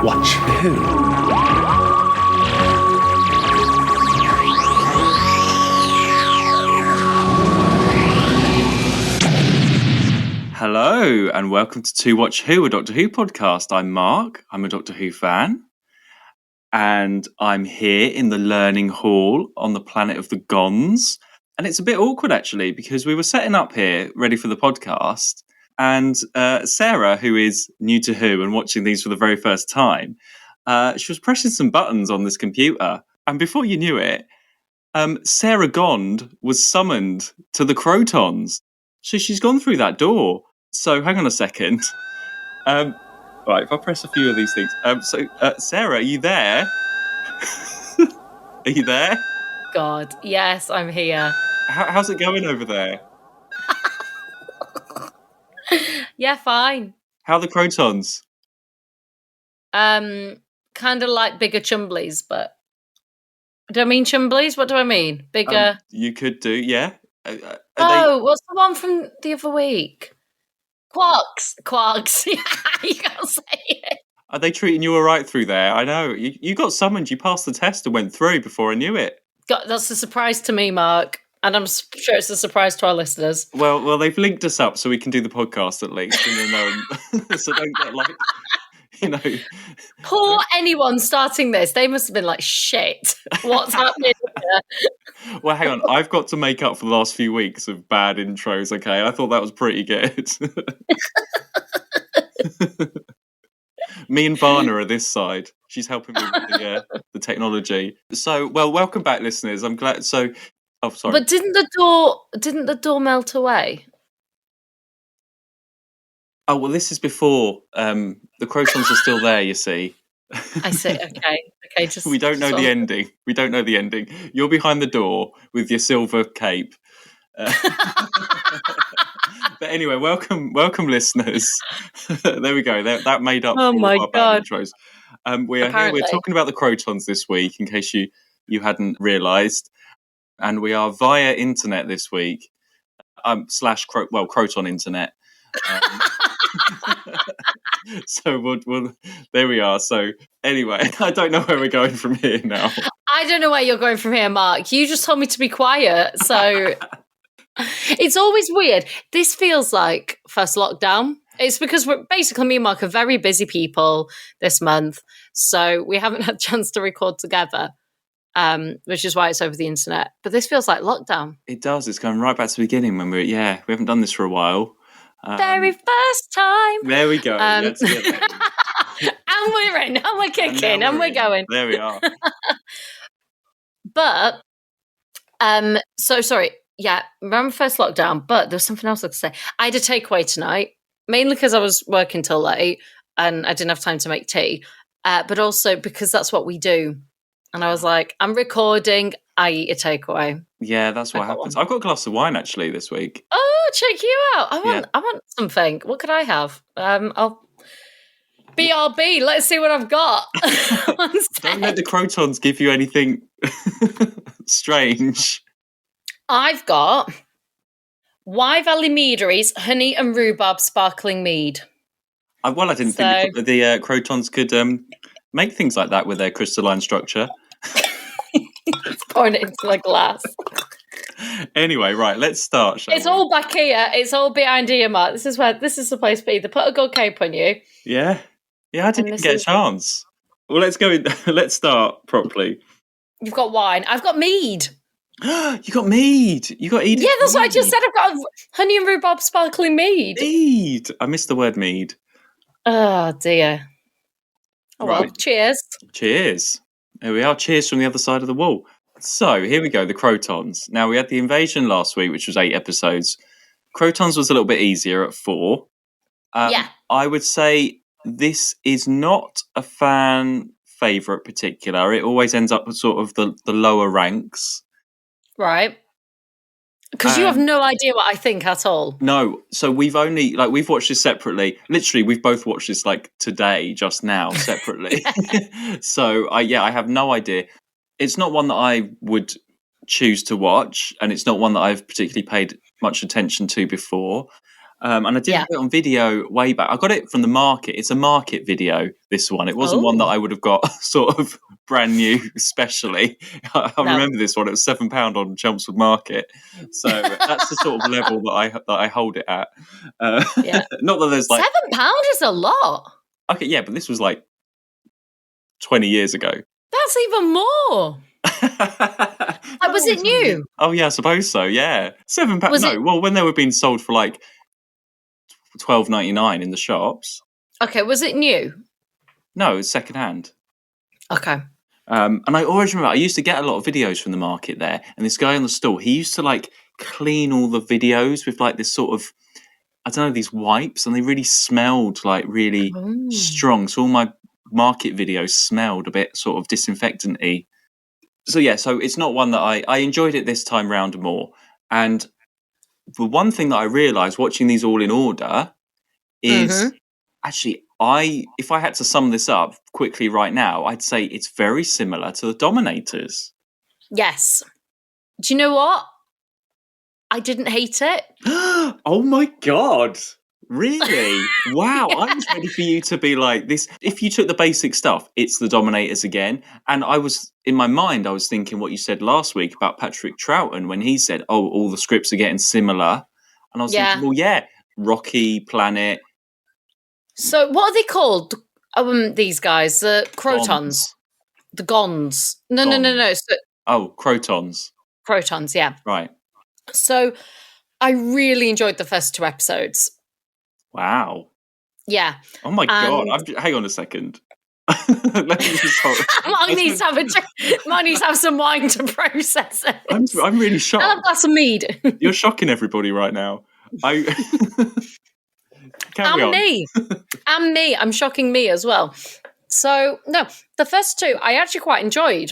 Watch who? Hello, and welcome to Watch Who, a Doctor Who podcast. I'm Mark. I'm a Doctor Who fan. And I'm here in the learning hall on the planet of the Gons. And it's a bit awkward, actually, because we were setting up here, ready for the podcast. And Sarah, who is new to Who and watching these for the very first time, she was pressing some buttons on this computer. And before you knew it, Sarah Gond was summoned to the Krotons. So she's gone through that door. So hang on a second. Right, if I press a few of these things. Sarah, are you there? Are you there? God, yes, I'm here. How's it going over there? Yeah, fine. How are the Krotons? Kind of like bigger chumblies, but do I mean chumblies? What do I mean? Bigger. You could do, yeah. What's the one from the other week? Quarks. Yeah, you can't say it. Are they treating you all right through there? I know. You got summoned. You passed the test and went through before I knew it. God, that's a surprise to me, Mark. And I'm sure it's a surprise to our listeners. Well, they've linked us up so we can do the podcast at least. And so don't get like, you know. Poor anyone starting this. They must have been like, shit, what's happening here? Well, hang on. I've got to make up for the last few weeks of bad intros, okay? I thought that was pretty good. Me and Varna are this side. She's helping me with the technology. So, well, welcome back, listeners. I'm glad. So, oh, sorry. But didn't the door melt away? Oh, well, this is before. The Krotons are still there, you see. I see. Okay. Just we don't know the ending. We don't know the ending. You're behind the door with your silver cape. But anyway, welcome, listeners. There we go. That made up for all our bad intros. We are here. We're talking about the Krotons this week, in case you hadn't realised, and we are via internet this week. Kroton internet. So we'll there we are. So anyway, I don't know where we're going from here now. I don't know where you're going from here, Mark. You just told me to be quiet, so it's always weird. This feels like first lockdown. It's because we're basically, me and Mark are very busy people this month, so we haven't had a chance to record together, which is why it's over the internet. But this feels like lockdown. It does. It's going right back to the beginning when we haven't done this for a while. Very first time. There we go. And we're in, and we're kicking, and we're going. There we are. But, so sorry. Yeah, remember first lockdown, but there's something else I could say. I had a takeaway tonight, mainly because I was working till late and I didn't have time to make tea, but also because that's what we do. And I was like, I'm recording, I eat a takeaway. Yeah, that's what happens. I've got a glass of wine actually this week. Oh, check you out. I want something. What could I have? I'll BRB. Let's see what I've got. Don't let the Krotons give you anything strange. I've got Wye Valley Meaderies Honey and Rhubarb Sparkling Mead. I didn't think the Krotons could make things like that with their crystalline structure. Pouring it into a glass. Anyway, right, let's start. It's all back here. It's all behind here, Mark. This is supposed to be. They put a good cape on you. Yeah, I didn't even get a chance. Well, let's go. Let's start properly. You've got wine. I've got mead. You got mead. You got Edith. Yeah, that's what I just said. I've got honey and rhubarb sparkling mead. Mead. I missed the word mead. Oh dear. Oh, right. Well, cheers. Cheers. Here we are. Cheers from the other side of the wall. So here we go. The Krotons. Now we had the invasion last week, which was 8 episodes. Krotons was a little bit easier at 4. Yeah. I would say this is not a fan favourite particular. It always ends up at sort of the lower ranks. Right. Because you have no idea what I think at all. No. So we've watched this separately. Literally, we've both watched this today, just now, separately. So I have no idea. It's not one that I would choose to watch, and it's not one that I've particularly paid much attention to before. And I did have it on video way back. I got it from the market. It's a market video, this one. It wasn't one that I would have got sort of brand new, especially. I remember this one. It was £7 on Chelmsford Market. So that's the sort of level that I hold it at. Not that there's like... £7 is a lot. Okay, yeah, but this was like 20 years ago. That's even more. Was it new? Oh, yeah, I suppose so, yeah. £7. Well, when they were being sold for like $12.99 in the shops. Okay, was it new? No, it was secondhand. Okay. And I always remember, I used to get a lot of videos from the market there, and this guy on the stall, he used to like clean all the videos with like this sort of, I don't know, these wipes, and they really smelled like really strong. So all my market videos smelled a bit sort of disinfectant-y. So yeah, so it's not one that I enjoyed it this time round more. And the one thing that I realised watching these all in order is actually, if I had to sum this up quickly right now, I'd say it's very similar to the Dominators. Yes. Do you know what? I didn't hate it. Oh my God. Really? Wow. Yeah. I was ready for you to be like this. If you took the basic stuff, it's the Dominators again. And in my mind, I was thinking what you said last week about Patrick Troughton when he said, oh, all the scripts are getting similar. And I was thinking, well, yeah, Rocky, Planet. So what are they called? These guys, the Krotons. The Gons. No. So, Krotons. Krotons, yeah. Right. So I really enjoyed the first 2 episodes. Wow. Yeah. Oh my God. Hang on a second. Let me just hold. Mine needs to have some wine to process it. I'm really shocked. I'll have a glass of mead. You're shocking everybody right now. I'm me. I'm shocking me as well. So, no, the first 2 I actually quite enjoyed.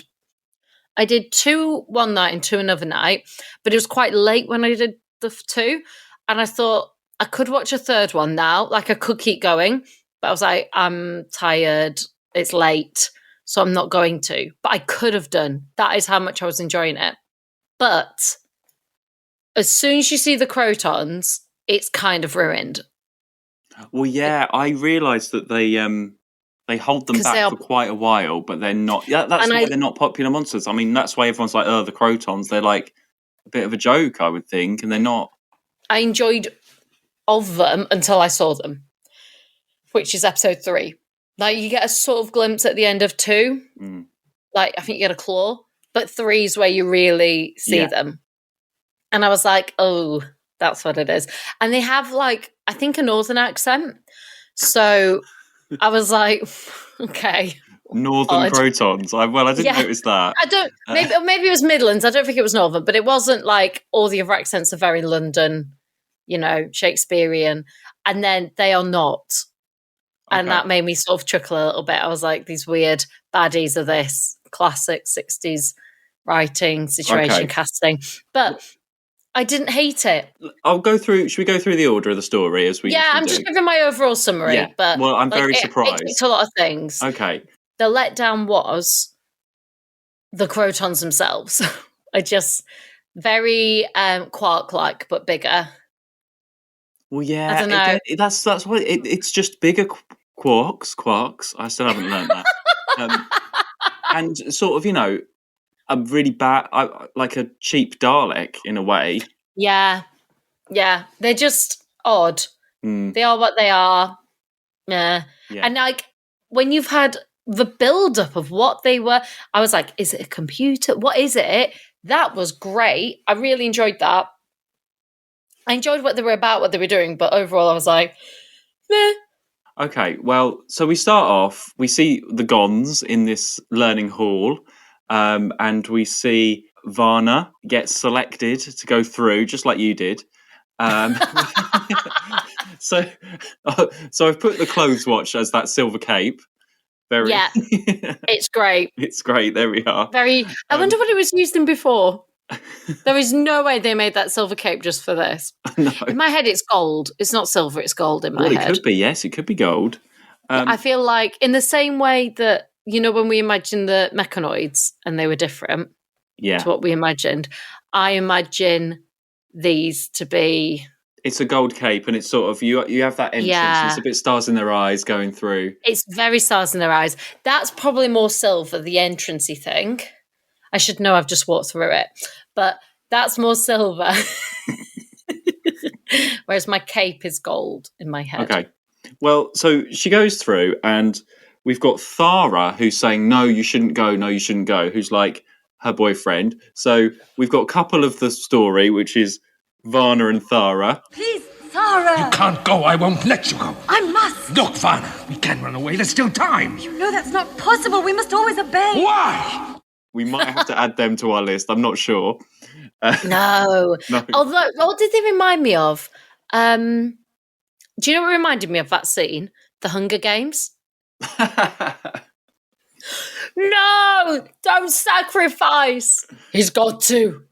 I did 2 one night and 2 another night, but it was quite late when I did the 2. And I thought I could watch a 3rd one now. Like I could keep going, but I was like, I'm tired. It's late, so I'm not going to. But I could have done. That is how much I was enjoying it. But as soon as you see the Krotons, it's kind of ruined. Well, yeah, I realised that they hold them back for quite a while, but they're not. Yeah, that's why they're not popular monsters. I mean, that's why everyone's like, oh, the Krotons. They're like a bit of a joke, I would think, and they're not. I enjoyed of them until I saw them, which is episode 3. Like you get a sort of glimpse at the end of 2. Like I think you get a claw, but 3 is where you really see them. And I was like, oh, that's what it is. And they have like, I think a northern accent. So I was like, okay. Northern Krotons. I didn't notice that. I don't. Maybe it was Midlands. I don't think it was northern, but it wasn't like all the other accents are very London, Shakespearean, and then they are not. Okay. And that made me sort of chuckle a little bit. I was like, these weird baddies of this classic 60s writing situation casting, but I didn't hate it. Should we go through the order of the story as we? Yeah, I'm just giving my overall summary. But I'm very surprised. It's a lot of things. Okay. The letdown was the Krotons themselves. are just very Quark-like, but bigger. Well, yeah, I don't know. That's what it's just bigger quarks. I still haven't learned that. And sort of, a really bad, like a cheap Dalek in a way. Yeah. They're just odd. They are what they are. Yeah. And like when you've had the build-up of what they were, I was like, is it a computer? What is it? That was great. I really enjoyed that. I enjoyed what they were about, what they were doing, but overall I was like, meh. Okay, well, so we start off, we see the Gons in this learning hall, and we see Varna get selected to go through, just like you did. So I've put the clothes watch as that silver cape. Yeah, it's great. It's great, there we are. I wonder what it was used in before. There is no way they made that silver cape just for this. No. In my head, it's gold. It's not silver, it's gold in my head. It could be, yes. It could be gold. I feel like in the same way that, when we imagined the mechanoids and they were different to what we imagined, I imagine these to be It's a gold cape, and it's sort of you have that entrance. Yeah. It's a bit stars in their eyes going through. It's very stars in their eyes. That's probably more silver, the entrancey thing. I should know, I've just walked through it. But that's more silver. Whereas my cape is gold in my head. Okay. Well, so she goes through, and we've got Thara who's saying, no, you shouldn't go, who's like her boyfriend. So we've got a couple of the story, which is Varna and Thara. Please, Thara! You can't go. I won't let you go. I must! Look, Vanna, we can run away. There's still time. You know that's not possible. We must always obey. Why? We might have to add them to our list. I'm not sure. No. No. Although, what did they remind me of? Do you know what reminded me of that scene? The Hunger Games. No! Don't sacrifice! He's got to.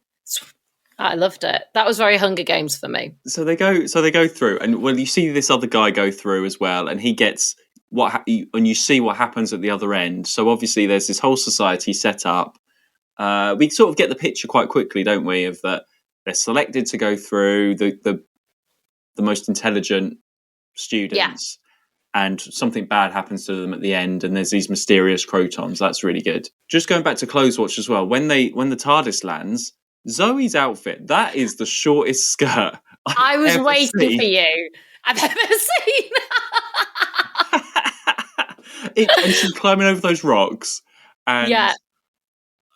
I loved it. That was very Hunger Games for me. So they go through, and well, you see this other guy go through as well, and he gets and you see what happens at the other end. So obviously, there's this whole society set up. We sort of get the picture quite quickly, don't we? Of that they're selected to go through the most intelligent students, and something bad happens to them at the end, and there's these mysterious Krotons. That's really good. Just going back to Clothes Watch as well. When the TARDIS lands, Zoe's outfit, that is the shortest skirt I was waiting for you. I've ever seen. And she's climbing over those rocks, and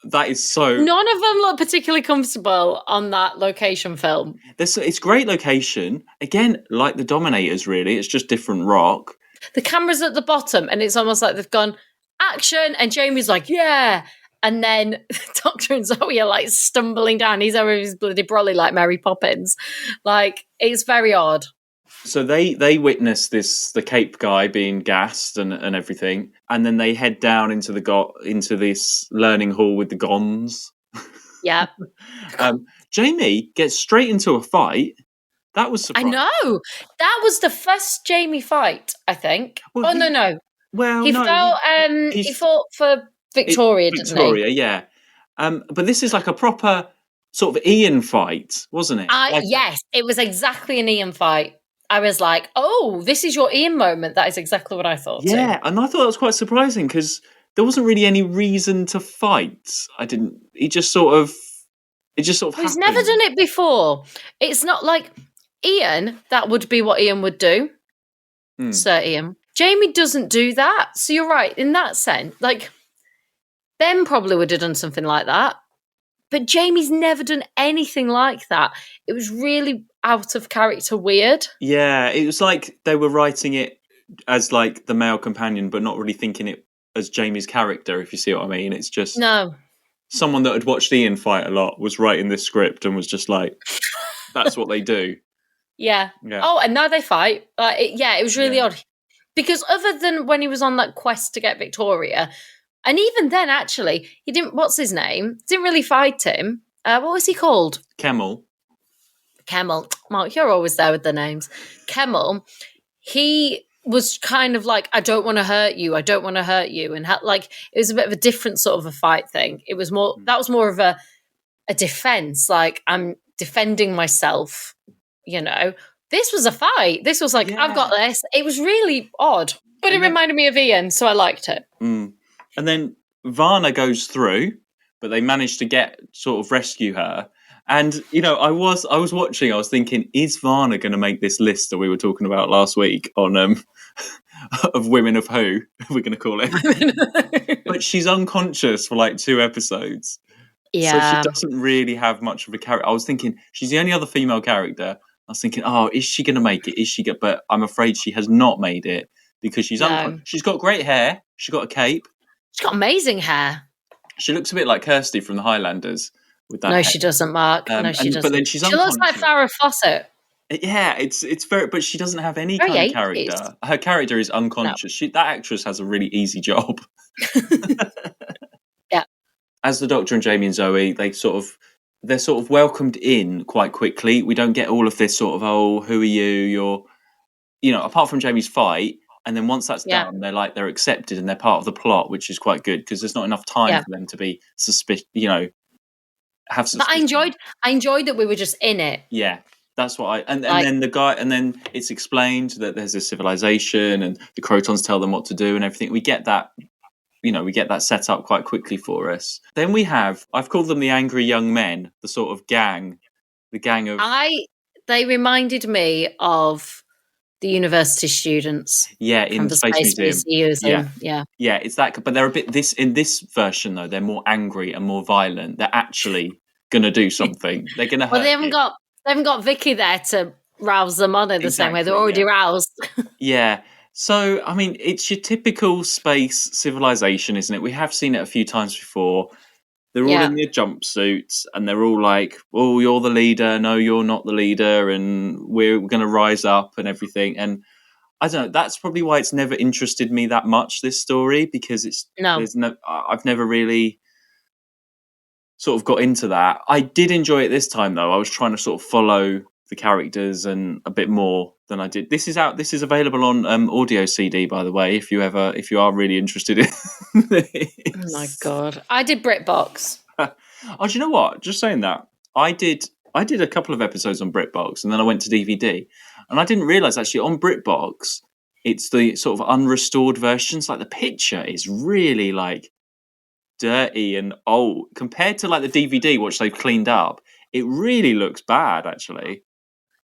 that is so. None of them look particularly comfortable on that location film. It's great location. Again, like the Dominators, really. It's just different rock. The camera's at the bottom, and it's almost like they've gone, action, and Jamie's like, yeah. And then Doctor and Zoe are like stumbling down. He's over his bloody brolly like Mary Poppins. Like, it's very odd. So they witness the Cape guy being gassed and everything, and then they head down into this learning hall with the Gons. Yeah. Jamie gets straight into a fight. That was surprising. I know. That was the first Jamie fight, I think. Well, no. Well, he no, felt. He fought for Victoria, didn't he? Victoria, yeah. But this is like a proper sort of Ian fight, wasn't it? Yes, it was exactly an Ian fight. I was like, oh, this is your Ian moment. That is exactly what I thought. Yeah, too. and I thought that was quite surprising because there wasn't really any reason to fight. It just sort of He's happened. never done it before. It's not like Ian, that would be what Ian would do. Sir Ian. Jamie doesn't do that. So you're right. In that sense, like, Ben probably would have done something like that. But Jamie's never done anything like that. It was really out of character weird. Yeah, it was like they were writing it as like the male companion, but not really thinking it as Jamie's character, if you see what I mean. It's just someone that had watched Ian fight a lot was writing this script and was just like, that's what they do. Yeah. Oh, and now they fight. It was really odd. Because other than when he was on that quest to get Victoria, and even then, actually, he didn't, what's his name? Didn't really fight him. What was he called? Kemmel. Mark, you're always there with the names. Kemmel, he was kind of like, I don't want to hurt you. And it was a bit of a different sort of a fight thing. It was more, that was more of a defense. Like, I'm defending myself, you know. This was a fight. This was like, I've got this. It was really odd, but it reminded me of Ian, so I liked it. And then Varna goes through, but they managed to rescue her. And, you know, I was watching, I was thinking, is Varna going to make this list that we were talking about last week on of Women of Who, we're going to call it. But she's unconscious for like 2 episodes. Yeah. So she doesn't really have much of a character. I was thinking, she's the only other female character. I was thinking, is she going to make it? But I'm afraid she has not made it because she's she's got great hair. She's got a cape. She's got amazing hair. She looks a bit like Kirsty from the Highlanders with that. No, she doesn't, Mark. No, she doesn't. But then she looks like Farrah Fawcett. Yeah, it's very, but she doesn't have any kind of character. Her character is unconscious. No. That actress has a really easy job. Yeah. As the Doctor and Jamie and Zoe, they're sort of welcomed in quite quickly. We don't get all of this sort of, who are you? Apart from Jamie's fight. And then once that's done, they're accepted and they're part of the plot, which is quite good because there's not enough time for them to be suspicious, have suspicion. But I enjoyed that we were just in it. Yeah, That's what and Like- then the guy, and then it's explained that there's a civilization and the Krotons tell them what to do and everything. We get that, we get that set up quite quickly for us. Then we have, I've called them the angry young men, the sort of gang, the gang of. They reminded me of the university students. Yeah, in from the Space Museum. Yeah, it's that. But they're a bit in this version though. They're more angry and more violent. They're actually going to do something. They're going to hurt. Well, they haven't got Vicky there to rouse them on in the same way. They're already roused. Yeah. So I mean, it's your typical space civilization, isn't it? We have seen it a few times before. They're all in their jumpsuits, and they're all like, "Oh, you're the leader. No, you're not the leader, and we're going to rise up and everything." And I don't know. That's probably why it's never interested me that much, this story, because I've never really sort of got into that. I did enjoy it this time, though. I was trying to sort of follow the characters and a bit more than I did. This is available on audio CD, by the way. If you are really interested in this. Oh my god! I did Britbox. Oh, do you know what? Just saying that, I did a couple of episodes on Britbox, and then I went to DVD, and I didn't realise actually on Britbox it's the sort of unrestored versions. Like the picture is really like dirty and old compared to like the DVD, which they've cleaned up. It really looks bad, actually.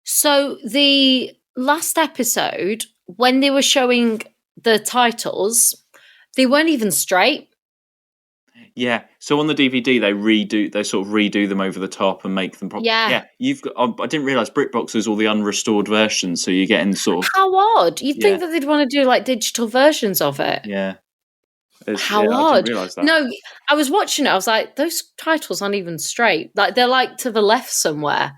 So the last episode, when they were showing the titles, they weren't even straight. Yeah. So on the DVD, they sort of redo them over the top and make them proper. Yeah. You've got. I didn't realise Britbox is all the unrestored versions, so you're getting sort of. How odd! You'd think that they'd want to do like digital versions of it. Yeah. How odd! I didn't realise that. No, I was watching it. I was like, those titles aren't even straight. Like they're like to the left somewhere.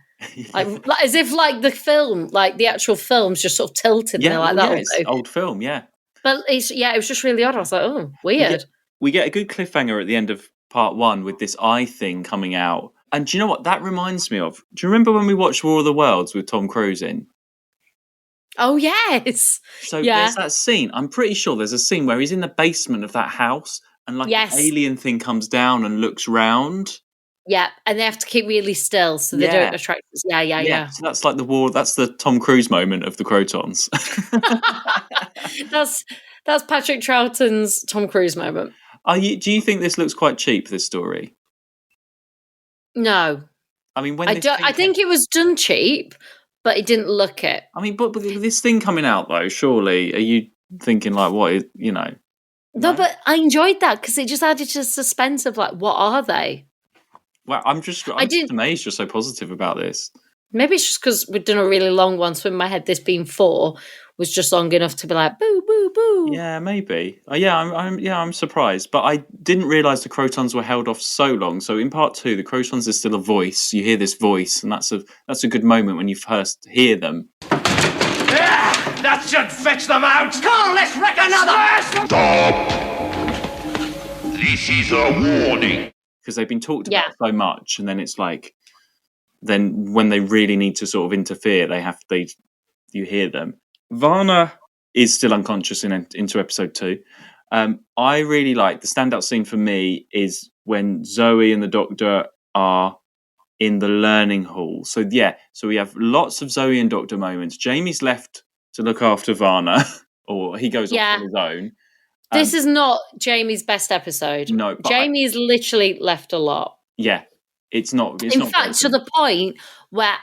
Like as if like the film, like the actual film's just sort of tilted. Yeah, like that. It's old film. Yeah. But it was just really odd. I was like, oh, weird. We get a good cliffhanger at the end of part 1 with this eye thing coming out. And do you know what that reminds me of? Do you remember when we watched War of the Worlds with Tom Cruise in? Oh, yes. So there's that scene. I'm pretty sure there's a scene where he's in the basement of that house and like an alien thing comes down and looks round. Yeah, and they have to keep really still so they don't attract us. Yeah. So that's like that's the Tom Cruise moment of the Krotons. That's Patrick Troughton's Tom Cruise moment. Do you think this looks quite cheap, this story? No. I mean, I think it was done cheap, but it didn't look it. I mean, but with this thing coming out, though, surely, are you thinking, like, what is, No, but I enjoyed that because it just added to the suspense of, like, what are they? Well, I'm just amazed you're so positive about this. Maybe it's just because we've done a really long one, so in my head, this being 4 was just long enough to be like, boo, boo, boo. Yeah, maybe. I'm surprised. But I didn't realise the Krotons were held off so long. So in part 2, the Krotons is still a voice. You hear this voice, and that's a good moment when you first hear them. Yeah, that should fetch them out! Come on, let's wreck another! Stop! This is a warning. Because they've been talked about so much, and then it's like, then when they really need to sort of interfere, you hear them. Varna is still unconscious into episode 2. I really like the standout scene for me is when Zoe and the Doctor are in the learning hall. So we have lots of Zoe and Doctor moments. Jamie's left to look after Varna, or he goes off on his own. This is not Jamie's best episode. No, Jamie is literally left a lot. Yeah, it's not. In fact, to the point where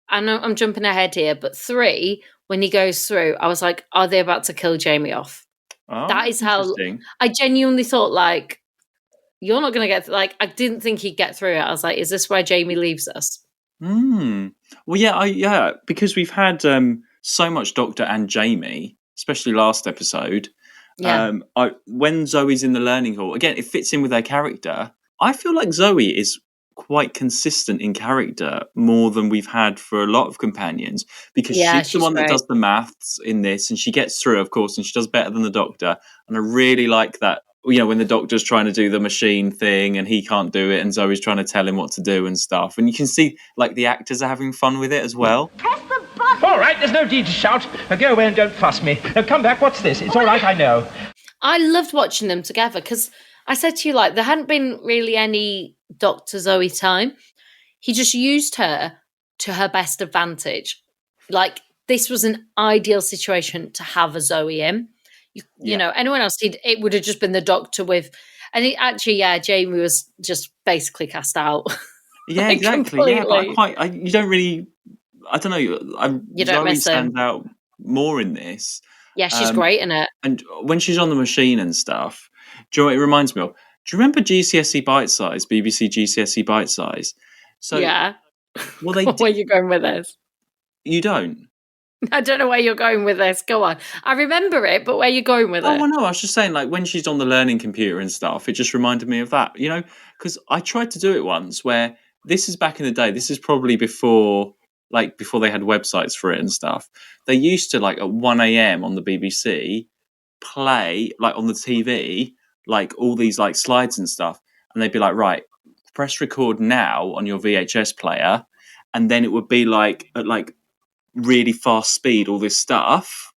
I know I'm jumping ahead here, but 3, when he goes through, I was like, are they about to kill Jamie off? Oh, that is how I genuinely thought, like, you're not going to get, like, I didn't think he'd get through it. I was like, is this where Jamie leaves us? Well, because we've had so much Doctor and Jamie, especially last episode. Yeah. When Zoe's in the learning hall, again, it fits in with her character. I feel like Zoe is quite consistent in character more than we've had for a lot of companions, because she's the one that does the maths in this, and she gets through, of course, and she does better than the Doctor. And I really like that, when the Doctor's trying to do the machine thing and he can't do it, and Zoe's trying to tell him what to do and stuff. And you can see, like, the actors are having fun with it as well. Press the button! All right, there's no need to shout. Now go away and don't fuss me. Now come back, what's this? It's all right, I know. I loved watching them together because I said to you, like, there hadn't been really any Dr. Zoe time. He just used her to her best advantage. Like, this was an ideal situation to have a Zoe in. You know, anyone else, it would have just been the Doctor with, and Jamie was just basically cast out. Yeah, Like, exactly. Yeah, but completely. you don't really, I don't know. You don't Zoe miss him. stands out more in this. Yeah, she's great in it. And when she's on the machine and stuff, do you know what it reminds me of? Do you remember GCSE Bite Size, BBC GCSE Bite Size? So, Yeah. well, they Where are you going with this? You don't? I don't know where you're going with this. Go on. I remember it, but where are you going with it? Oh, well, no, I was just saying, like, when she's on the learning computer and stuff, it just reminded me of that, you know? Because I tried to do it once where this is back in the day. This is probably before they had websites for it and stuff. They used to, like, at 1 a.m. on the BBC, play, like, on the TV, like, all these, like, slides and stuff. And they'd be like, right, press record now on your VHS player. And then it would be, like, at, like, really fast speed, all this stuff.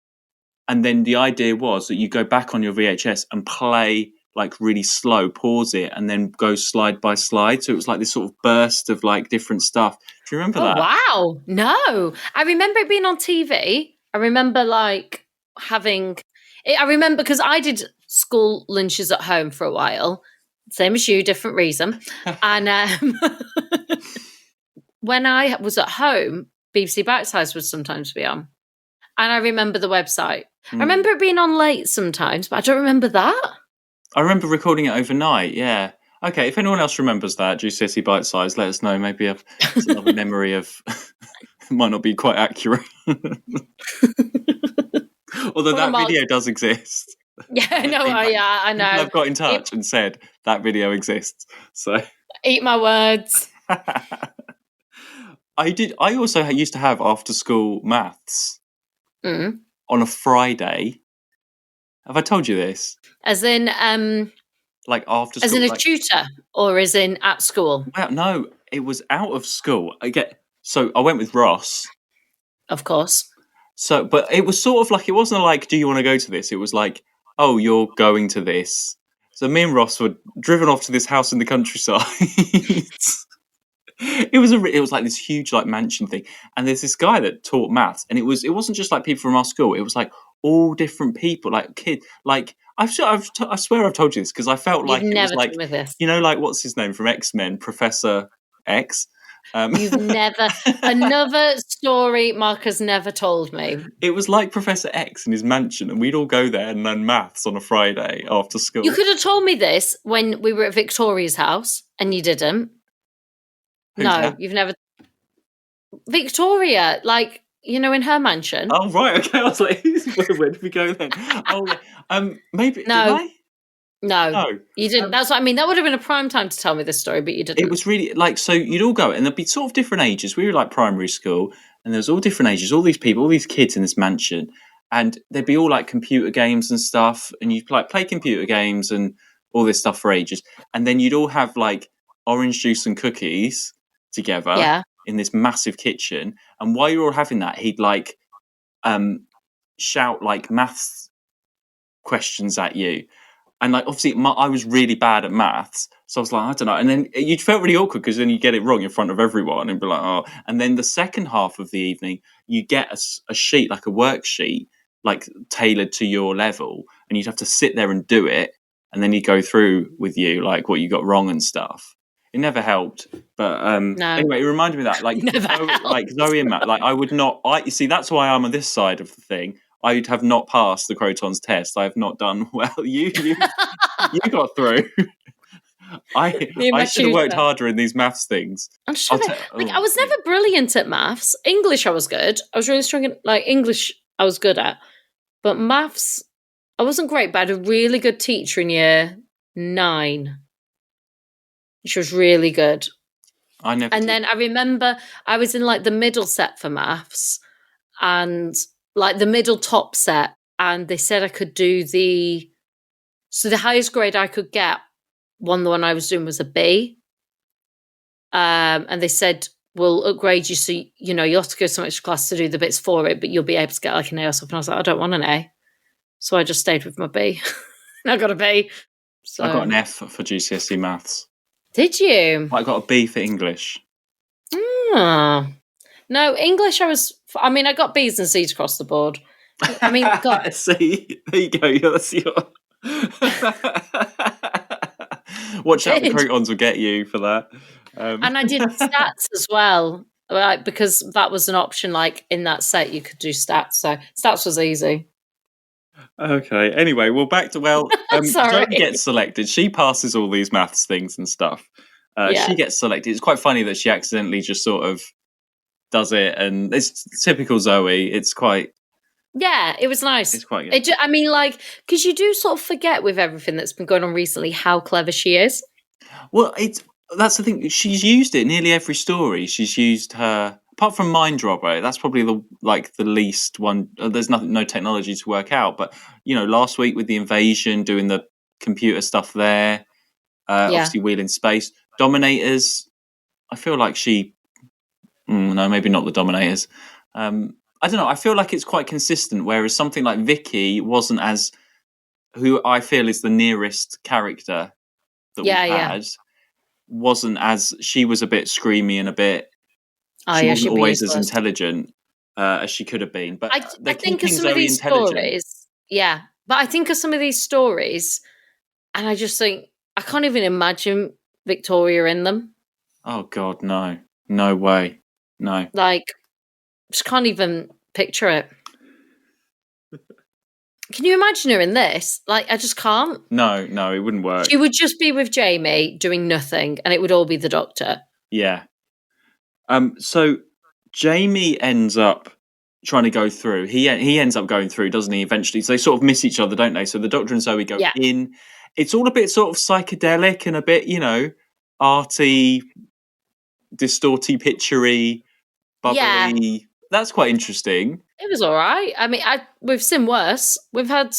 And then the idea was that you go back on your VHS and play like really slow, pause it, and then go slide by slide. So it was like this sort of burst of like different stuff. Do you remember that? Wow. No. I remember it being on TV. I remember like having it. I remember because I did school lunches at home for a while. Same as you, different reason. And when I was at home, BBC Bite Size would sometimes be on. And I remember the website. I remember it being on late sometimes, but I don't remember that. I remember recording it overnight, yeah. Okay, if anyone else remembers that, GCSE Bite Size, let us know. Maybe I've another memory of... it might not be quite accurate. Although that video does exist. Yeah, no, I know. I've got in touch and said that video exists. So eat my words. I also used to have after school maths on a Friday. Have I told you this? As in, like after school, as in a tutor, or as in at school? Well, no, it was out of school. So I went with Ross, of course. So, but it was sort of like, it wasn't like, do you want to go to this? It was like, oh, you're going to this. So me and Ross were driven off to this house in the countryside. It was like this huge like mansion thing, and there's this guy that taught maths, and it wasn't just like people from our school. It was like all different people, like kids. Like I swear I've told you this because I felt like it was like, you know, like what's his name from X-Men, Professor X. You've never another story Mark has never told me. It was like Professor X in his mansion, and we'd all go there and learn maths on a Friday after school. You could have told me this when we were at Victoria's house, and you didn't. Who's no, that? You've never. Victoria, like, you know, in her mansion. Oh right, okay. I was like, where did we go then? Oh, yeah. Maybe no. Did I? No, you didn't. That's what I mean. That would have been a prime time to tell me this story, but you didn't. It was really like, so you'd all go, and there'd be sort of different ages. We were like primary school, and there was all different ages, all these people, all these kids in this mansion, and there'd be all like computer games and stuff, and you'd like play computer games and all this stuff for ages, and then you'd all have like orange juice and cookies together in this massive kitchen, and while you're all having that, he'd like shout like maths questions at you. And like, obviously, I was really bad at maths, so I was like, I don't know. And then you felt really awkward because then you get it wrong in front of everyone and be like, oh. And then the second half of the evening, you get a sheet, like a worksheet, like tailored to your level, and you'd have to sit there and do it, and then he'd go through with you like what you got wrong and stuff. It never helped, but anyway, it reminded me of that, like Zoe and Matt, like I would not. You see, that's why I'm on this side of the thing. I have not passed the Krotons test. I have not done well. You got through. I should have worked harder in these maths things. I was never brilliant at maths. English, I was good. I was really strong in English. I was good at, but maths, I wasn't great. But I had a really good teacher in year 9. She was really good. Then I remember I was in like the middle set for maths, and like the middle top set, and they said I could do the highest grade I could get, the one I was doing was a B. And they said, we'll upgrade you, so you know, you'll have to go so much class to do the bits for it, but you'll be able to get like an A or something. I was like, I don't want an A. So I just stayed with my B. And I got a B. So. I got an F for GCSE maths. Did you? I got a B for English. No, English, I got B's and C's across the board. I mean, God. See, there you go. That's your... Watch out, the Did. Krotons will get you for that. And I did stats as well, right? Because that was an option, like, in that set, you could do stats. So stats was easy. Okay. Anyway, back to Sorry. Jane gets selected. She passes all these maths things and stuff. Yeah. She gets selected. It's quite funny that she accidentally just sort of does it, and it's typical Zoe. It's quite... Yeah, it was nice. It's quite good. Because you do sort of forget with everything that's been going on recently how clever she is. Well, that's the thing. She's used it in nearly every story. She's used her, apart from Mind Robber. That's probably the least one. There's no technology to work out. But last week with the invasion, doing the computer stuff there. Obviously, Wheel in Space, Dominators. I feel like she. No, maybe not the Dominators. I don't know. I feel like it's quite consistent. Whereas something like Vicky wasn't as, who I feel is the nearest character that we had, wasn't as, she was a bit screamy and a bit. She wasn't always as intelligent as she could have been. But I think of some of these stories. Yeah, but I think of some of these stories, and I just think I can't even imagine Victoria in them. Oh God, no way, no. Like, just can't even picture it. Can you imagine her in this? Like, I just can't. No, it wouldn't work. She would just be with Jamie doing nothing, and it would all be the Doctor. Yeah. So Jamie ends up trying to go through. He ends up going through, doesn't he? Eventually, so they sort of miss each other, don't they? So the Doctor and Zoe go in. It's all a bit sort of psychedelic and a bit, arty, distorty, picturey, bubbly. Yeah. That's quite interesting. It was all right. I mean, we've seen worse. We've had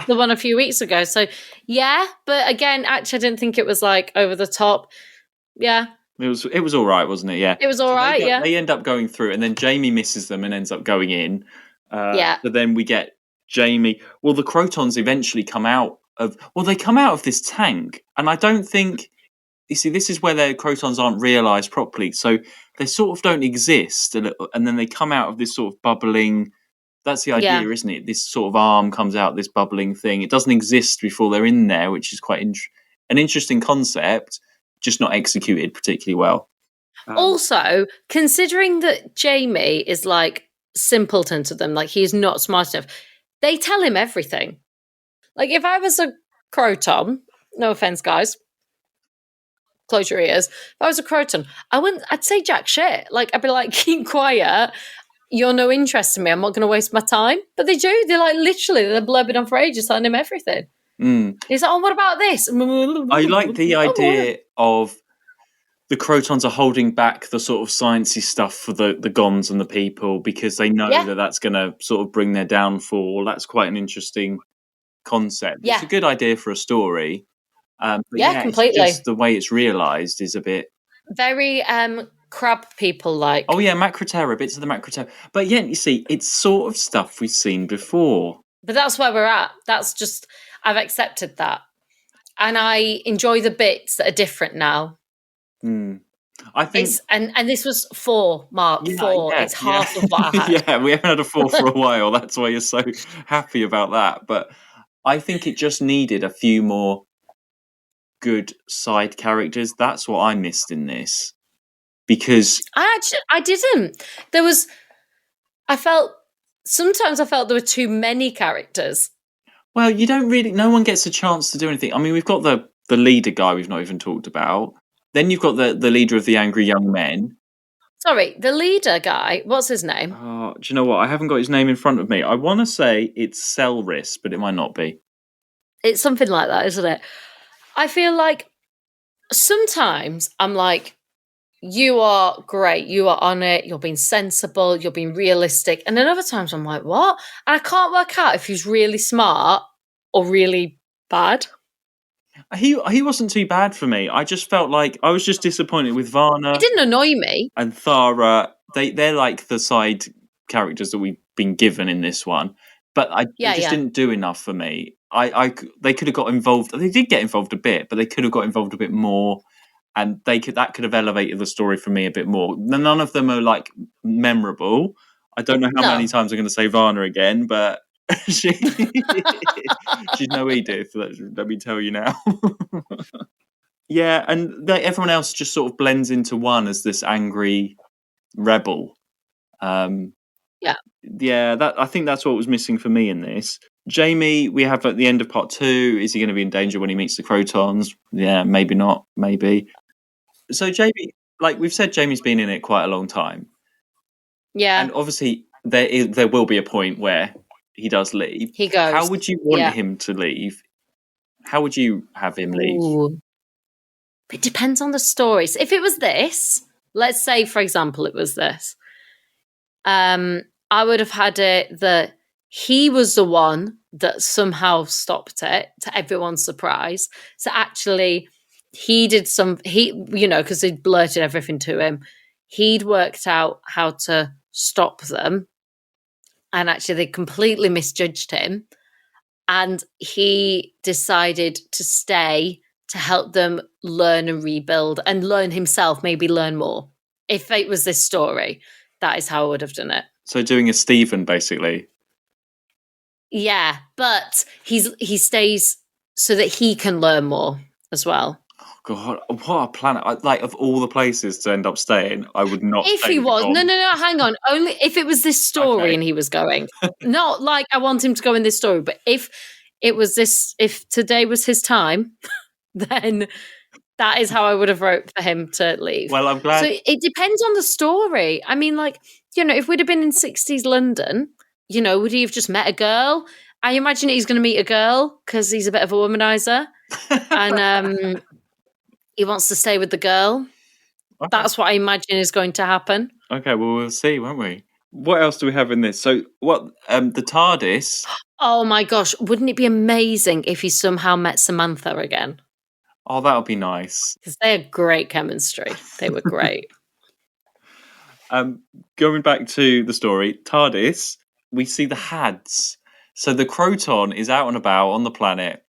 the one a few weeks ago. So, yeah. But again, actually, I didn't think it was like over the top. Yeah. It was all right, wasn't it? Yeah. It was all right, yeah. They end up going through, and then Jamie misses them and ends up going in. Yeah. But then we get Jamie. Well, the Krotons eventually come out of this tank. And I don't think... You see, this is where their Krotons aren't realised properly. So they sort of don't exist. And then they come out of this sort of bubbling... That's the idea, isn't it? This sort of arm comes out, this bubbling thing. It doesn't exist before they're in there, which is quite an interesting concept, just not executed particularly well. Also, considering that Jamie is like simpleton to them, like he's not smart enough, they tell him everything. Like if I was a Kroton, no offense, guys, close your ears. If I was a Kroton, I'd say jack shit. Like I'd be like, keep quiet. You're no interest in me. I'm not going to waste my time. But they do. They're like literally, they're blurbing on for ages, telling him everything. He's like, oh, what about this? I like the idea of the Krotons are holding back the sort of sciencey stuff for the Gons and the people because they know that that's going to sort of bring their downfall. That's quite an interesting concept. Yeah. It's a good idea for a story. But completely. It's just the way it's realised is a bit... Very crab people like. Oh, yeah, Macroterra, bits of the Macroterra. But yeah, you see, it's sort of stuff we've seen before. But that's where we're at. That's just... I've accepted that. And I enjoy the bits that are different now. I think... And this was 4, Mark. 4. It's half of what I had. Yeah, we haven't had a 4 for a while. That's why you're so happy about that. But I think it just needed a few more good side characters. That's what I missed in this. Because... I didn't. Sometimes I felt there were too many characters. Well, you don't really... No one gets a chance to do anything. I mean, we've got the leader guy we've not even talked about. Then you've got the leader of the Angry Young Men. Sorry, the leader guy, what's his name? Oh, do you know what? I haven't got his name in front of me. I want to say it's Selris, but it might not be. It's something like that, isn't it? I feel like sometimes I'm like, you are great, you are on it, you're being sensible, you're being realistic. And then other times I'm like, what? And I can't work out if he's really smart or really bad. He wasn't too bad for me. I just felt like I was just disappointed with Varna. He didn't annoy me. And Thara. They're like the side characters that we've been given in this one. But they just didn't do enough for me. They could have got involved. They did get involved a bit, but they could have got involved a bit more. and that could have elevated the story for me a bit more. None of them are like memorable. I don't know how many times I'm going to say Varna again, but she's no Edith. Let me tell you now. Yeah, and everyone else just sort of blends into one as this angry rebel. Yeah. I think that's what was missing for me in this. Jamie, we have at the end of part 2. Is he going to be in danger when he meets the Krotons? Yeah, maybe not. Maybe. So Jamie, like we've said, Jamie's been in it quite a long time. Yeah. And obviously there will be a point where he does leave. He goes. How would you want him to leave? How would you have him leave? Ooh. It depends on the stories. If it was this, let's say, for example, it was this, I would have had it that he was the one that somehow stopped it, to everyone's surprise. So actually, because he'd blurted everything to him, he'd worked out how to stop them. And actually, they completely misjudged him. And he decided to stay to help them learn and rebuild and learn himself, maybe learn more. If it was this story, that is how I would have done it. So doing a Stephen, basically. Yeah, but he stays so that he can learn more as well. Oh God, what a planet! Like of all the places to end up staying, I would not. If he was, no, hang on. Only if it was this story and he was going. Not like I want him to go in this story, but if it was this, if today was his time, then that is how I would have wrote for him to leave. Well, I'm glad. So it depends on the story. I mean, like, if we'd have been in 60s London, would he have just met a girl? I imagine he's going to meet a girl because he's a bit of a womanizer. And he wants to stay with the girl. Okay. That's what I imagine is going to happen. Okay, well, we'll see, won't we? What else do we have in this? So, the TARDIS... Oh my gosh, wouldn't it be amazing if he somehow met Samantha again? Oh, that would be nice. Because they had great chemistry. They were great. Going back to the story, TARDIS, we see the Hads. So the Kroton is out and about on the planet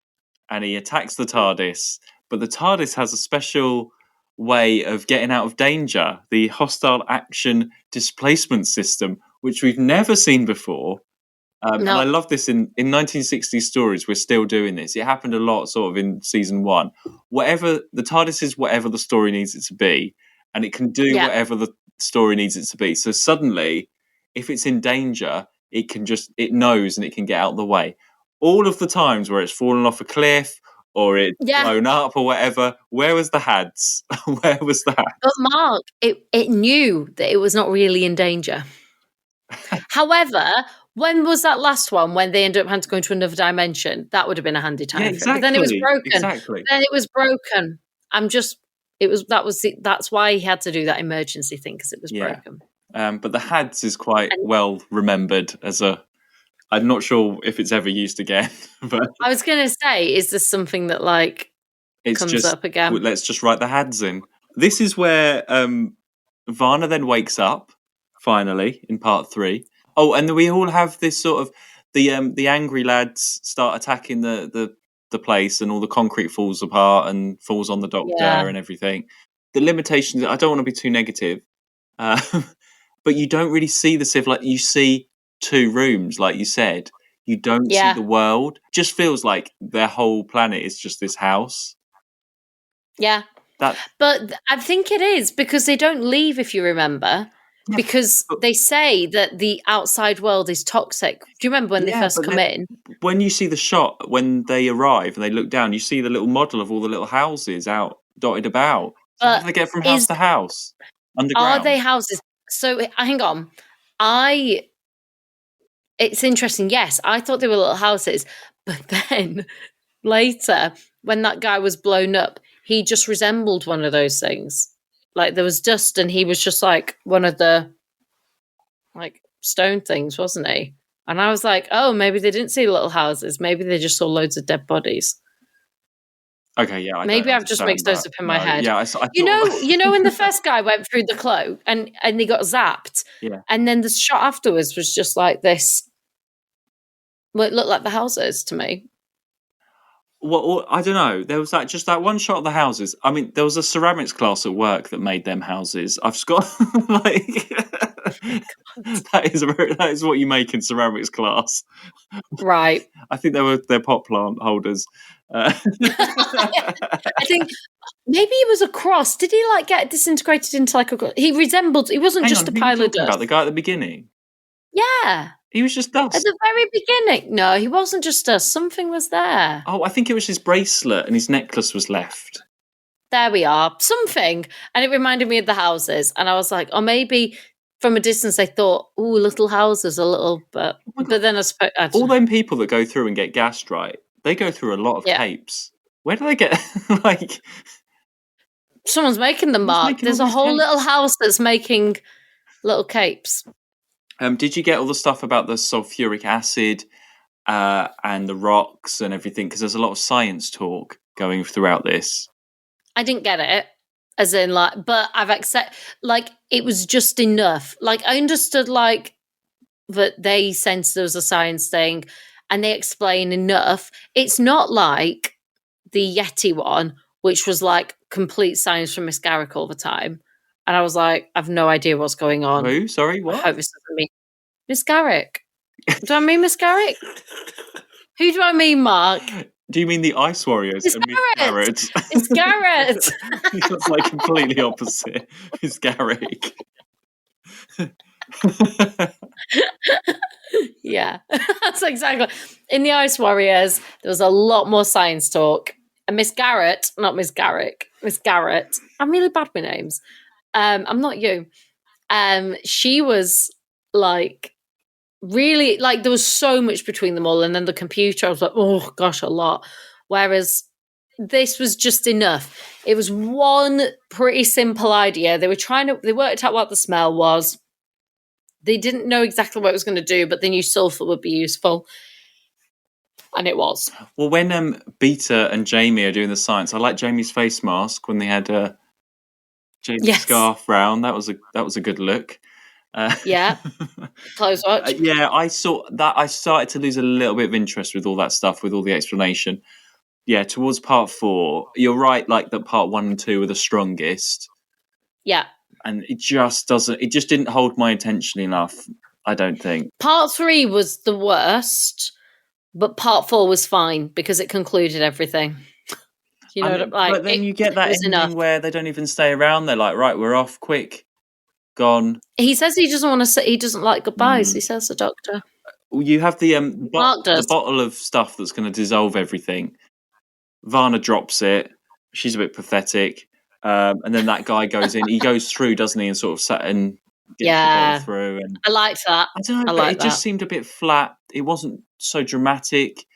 and he attacks the TARDIS. But the TARDIS has a special way of getting out of danger, the hostile action displacement system, which we've never seen before. And I love this in 1960s stories. We're still doing this. It happened a lot sort of in season 1. The TARDIS is whatever the story needs it to be, and it can do whatever the story needs it to be. So suddenly, if it's in danger, it knows and it can get out of the way. All of the times where it's fallen off a cliff or it's blown up or whatever, where was the Hads? Where was that? But Mark, it knew that it was not really in danger. However, when was that last one when they ended up having to go into another dimension? That would have been a handy time. Yeah, exactly. But then it was broken. Exactly. Then it was broken. That's why he had to do that emergency thing, because it was broken. But the Hads is quite well remembered as I'm not sure if it's ever used again. But I was going to say, is this something that comes up again? Let's just write the Hads in. This is where Varna then wakes up, finally, in part 3. Oh, and then we all have this sort of the angry lads start attacking the place, and all the concrete falls apart and falls on the doctor and everything. The limitations, I don't want to be too negative, but you don't really see the civ. Like, you see 2 rooms, like you said. You don't see the world. It just feels like their whole planet is just this house. Yeah. But I think it is because they don't leave, if you remember. Because they say that the outside world is toxic. Do you remember when they first come in? When you see the shot, when they arrive and they look down, you see the little model of all the little houses out dotted about. So how do they get from house to house? Underground? Are they houses? So hang on. It's interesting. Yes, I thought they were little houses. But then later, when that guy was blown up, he just resembled one of those things. Like, there was dust and he was just like one of the stone things, wasn't he? And I was like, oh, maybe they didn't see little houses. Maybe they just saw loads of dead bodies. Okay, yeah. Maybe I've just mixed those up in my head. Yeah, you know when the first guy went through the cloak and he got zapped? Yeah. And then the shot afterwards was just like this. Well, it looked like the houses to me. Well, I don't know. There was just that one shot of the houses. I mean, there was a ceramics class at work that made them houses. I've just got like that is what you make in ceramics class. Right. I think they're pot plant holders. I think maybe he was a cross. Did he like get disintegrated into like a? He resembled. He wasn't Hang just on, a who are you pile of talking about? dust. The guy at the beginning. Yeah, He was just dust. at the very beginning. No, he wasn't just dust. Something was there. Oh, I think it was his bracelet and his necklace was left. There we are. Something, and it reminded me of the houses. And I was like, or maybe from a distance they thought, "Ooh, little houses, a little." But then I suppose All them people that go through and get gassed, right? They go through a lot of Yeah. capes. Where do they get like? Someone's making them, Who's Mark. making There's all a these whole capes? little house that's making little capes. Did you get all the stuff about the sulfuric acid and the rocks and everything? Because there's a lot of science talk going throughout this. I didn't get it, as in like, but I've accepted. Like, it was just enough. Like, I understood like that they sensed there was a science thing, and they explain enough. It's not like the Yeti one, which was like complete science from Miss Garrick all the time. And I was like, I've no idea what's going on. Who? Sorry, I what? hope this doesn't mean Miss Garrick. Do I mean Miss Garrick? Who do I mean, Mark? Do you mean the Ice Warriors Miss and Miss Garrett. Garrett? It's Garrett. That's like completely opposite. Miss Garrick. Yeah, that's exactly. In the Ice Warriors, there was a lot more science talk. And Miss Garrett, not Miss Garrick, Miss Garrett. I'm really bad with names. I'm not you. She was like really like there was so much between them all, and then the computer. I was like, oh gosh, a lot. Whereas this was just enough. It was one pretty simple idea. They worked out what the smell was. They didn't know exactly what it was going to do, but they knew sulfur would be useful. And it was. Well, when Beta and Jamie are doing the science, I like Jamie's face mask when they had Jamie's scarf round. That was a good look. Yeah. Close watch. Yeah, I saw that. I started to lose a little bit of interest with all that stuff, with all the explanation. Yeah, towards part 4, you're right. Like that, part 1 and 2 were the strongest. Yeah. And it just didn't hold my attention enough, I don't think. Part 3 was the worst, but part 4 was fine because it concluded everything. You know, but then you get that ending enough. where they don't even stay around. They're like, right, we're off, quick, gone. He says he doesn't want to say, he doesn't like goodbyes. He says the doctor. You have the Mark does. the bottle of stuff that's going to dissolve everything. Varna drops it. She's a bit pathetic. And then that guy goes in. He goes through, doesn't he, and sort of sat and gets the bottle through. And I liked that. I don't know, but it just seemed a bit flat. It wasn't so dramatic.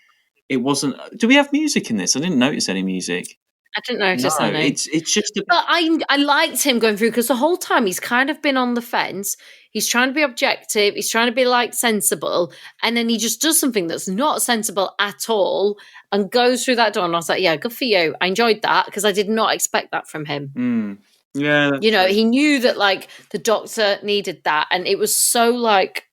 It wasn't. Do we have music in this? I didn't notice any music. I didn't notice No, any. it's just. But I liked him going through because the whole time he's kind of been on the fence. He's trying to be objective. He's trying to be like sensible, and then he just does something that's not sensible at all and goes through that door. And I was like, "Yeah, good for you." I enjoyed that because I did not expect that from him. Yeah, you know, he knew that like the doctor needed that, and it was so like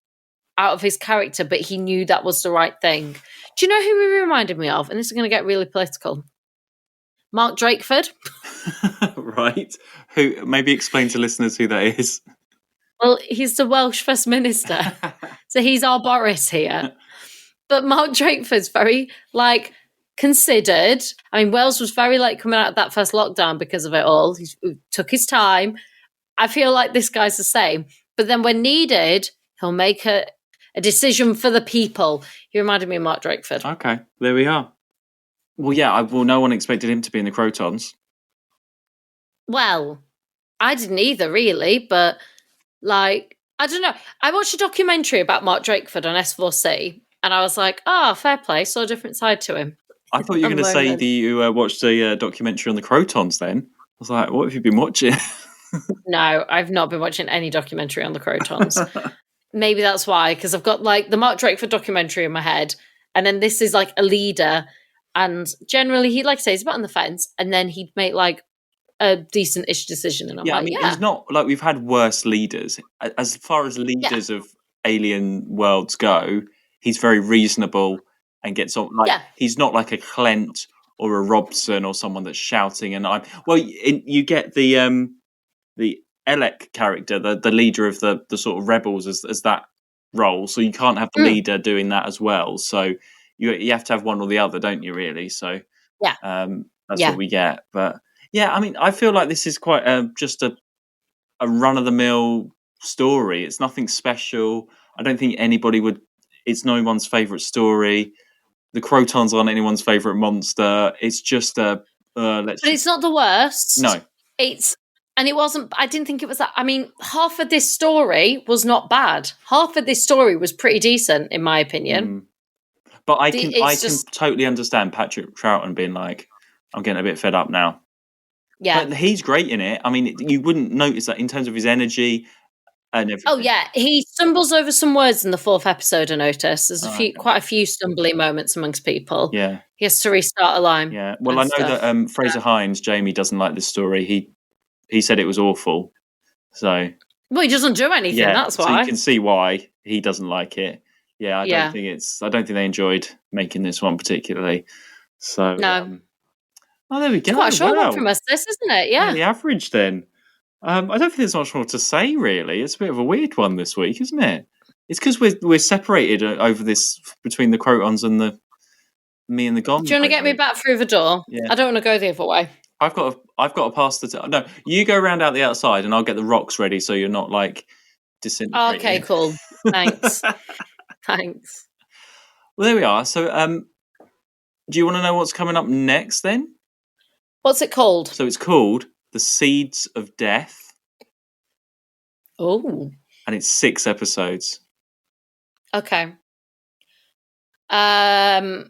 out of his character, but he knew that was the right thing. Do you know who he reminded me of? And this is going to get really political. Mark Drakeford. Right. Who? Maybe explain to listeners who that is. Well, he's the Welsh First Minister. So he's our Boris here. But Mark Drakeford's very, like, considered. I mean, Wales was very late coming out of that first lockdown because of it all. He took his time. I feel like this guy's the same. But then when needed, he'll make a decision for the people. He reminded me of Mark Drakeford. Okay, there we are. Well, yeah, no one expected him to be in the Krotons. Well, I didn't either, really, but, like, I don't know. I watched a documentary about Mark Drakeford on S4C, and I was like, fair play, saw a different side to him. I thought you were going to say that you watched a documentary on the Krotons then. I was like, what have you been watching? No, I've not been watching any documentary on the Krotons. Maybe that's why, because I've got, like, the Mark Drakeford documentary in my head, and then this is, like, a leader, and generally, he, like I say, he's a bit on the fence, and then he'd make, like, a decent-ish decision. And I'm like, he's not, like, we've had worse leaders. As far as leaders of alien worlds go, he's very reasonable and gets on, like, he's not like a Clent or a Robson or someone that's shouting. And you get the Elec character, the leader of the sort of rebels, as that role. So you can't have the leader doing that as well. So you have to have one or the other, don't you? Really? So Yeah. That's what we get. But yeah, I mean, I feel like this is quite just a run of the mill story. It's nothing special. I don't think it's no one's favourite story. The Krotons aren't anyone's favourite monster. It's just but it's not the worst. No. And it wasn't, I didn't think it was that. I mean, half of this story was not bad. Half of this story was pretty decent, in my opinion. But I can totally understand Patrick Troughton being like, I'm getting a bit fed up now. Yeah. But he's great in it. I mean, you wouldn't notice that in terms of his energy and everything. Oh, yeah. He stumbles over some words in the 4th episode, I noticed. There's quite a few stumbly moments amongst people. Yeah. He has to restart a line. Yeah. Well, I know that Fraser Hines, Jamie, doesn't like this story. He said it was awful. So. Well, he doesn't do anything, that's why. So you can see why he doesn't like it. Yeah, I don't think they enjoyed making this one particularly. So no. There we go. It's quite a short one from us, this, isn't it? Yeah. The average then. I don't think there's much more to say, really. It's a bit of a weird one this week, isn't it? It's because we're separated over this between the Krotons and me and the Gons. Do you want to get me back through the door? Yeah. I don't want to go the other way. I've got to pass the. No, you go round out the outside, and I'll get the rocks ready, so you're not like disintegrating. Okay, cool. Thanks. Thanks. Well, there we are. So, do you want to know what's coming up next then? What's it called? So it's called The Seeds of Death. Oh. And it's 6 episodes. Okay. I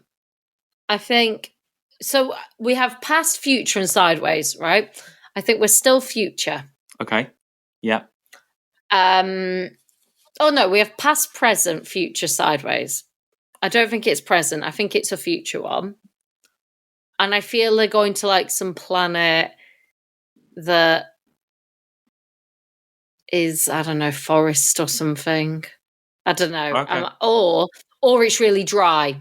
think so. We have past, future, and sideways, right? I think we're still future. Okay. Yeah. Oh no, we have past, present, future, sideways. I don't think it's present. I think it's a future one. And I feel they're going to like some planet that is, I don't know, forest or something. I don't know. Okay. Or it's really dry.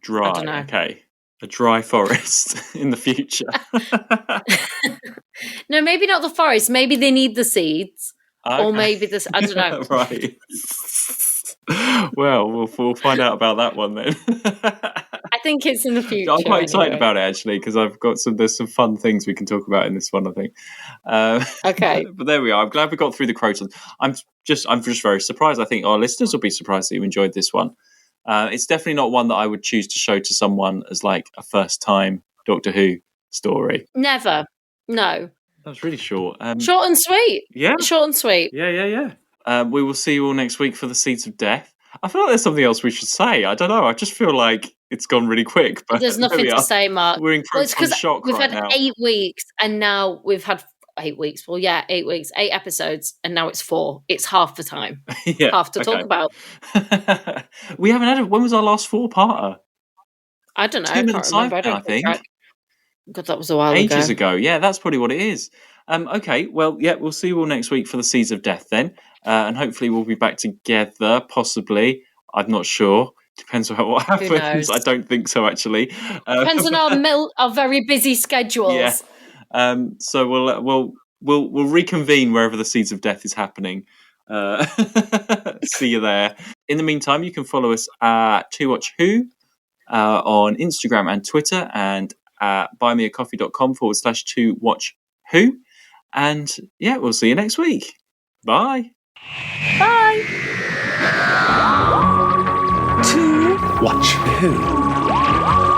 Dry. I don't know. Okay. A dry forest in the future. No, maybe not the forest. Maybe they need the seeds. Okay. Or maybe this, I don't know. Right. Well, we'll find out about that one then. I think it's in the future. I'm quite excited about it actually because there's some fun things we can talk about in this one. I think. Okay. But there we are. I'm glad we got through the Krotons. I'm just very surprised. I think our listeners will be surprised that you enjoyed this one. It's definitely not one that I would choose to show to someone as like a first time Doctor Who story. Never. No. That was really short. Short and sweet. Yeah. Short and sweet. Yeah. We will see you all next week for the Seeds of Death. I feel like there's something else we should say. I don't know. I just feel like it's gone really quick. But there's nothing to say, Mark. We're in shock we've right had now. 8 weeks, and now we've had 8 weeks. Well, yeah, 8 weeks, 8 episodes, and now it's 4. It's half the time. Half to talk about. We haven't had when was our last 4-parter? I don't know. 2 minutes remember. I think. God, that was a while Ages ago. Yeah, that's probably what it is. Okay, well, yeah, we'll see you all next week for the Seeds of Death then. And hopefully we'll be back together, possibly. I'm not sure. Depends on what happens. I don't think so, actually. Depends on our very busy schedules. Yeah. So we'll reconvene wherever the Seeds of Death is happening. See you there. In the meantime, you can follow us at To Watch Who on Instagram and Twitter, and at buymeacoffee.com/To Watch Who. And yeah, we'll see you next week. Bye. Bye. To Watch Who.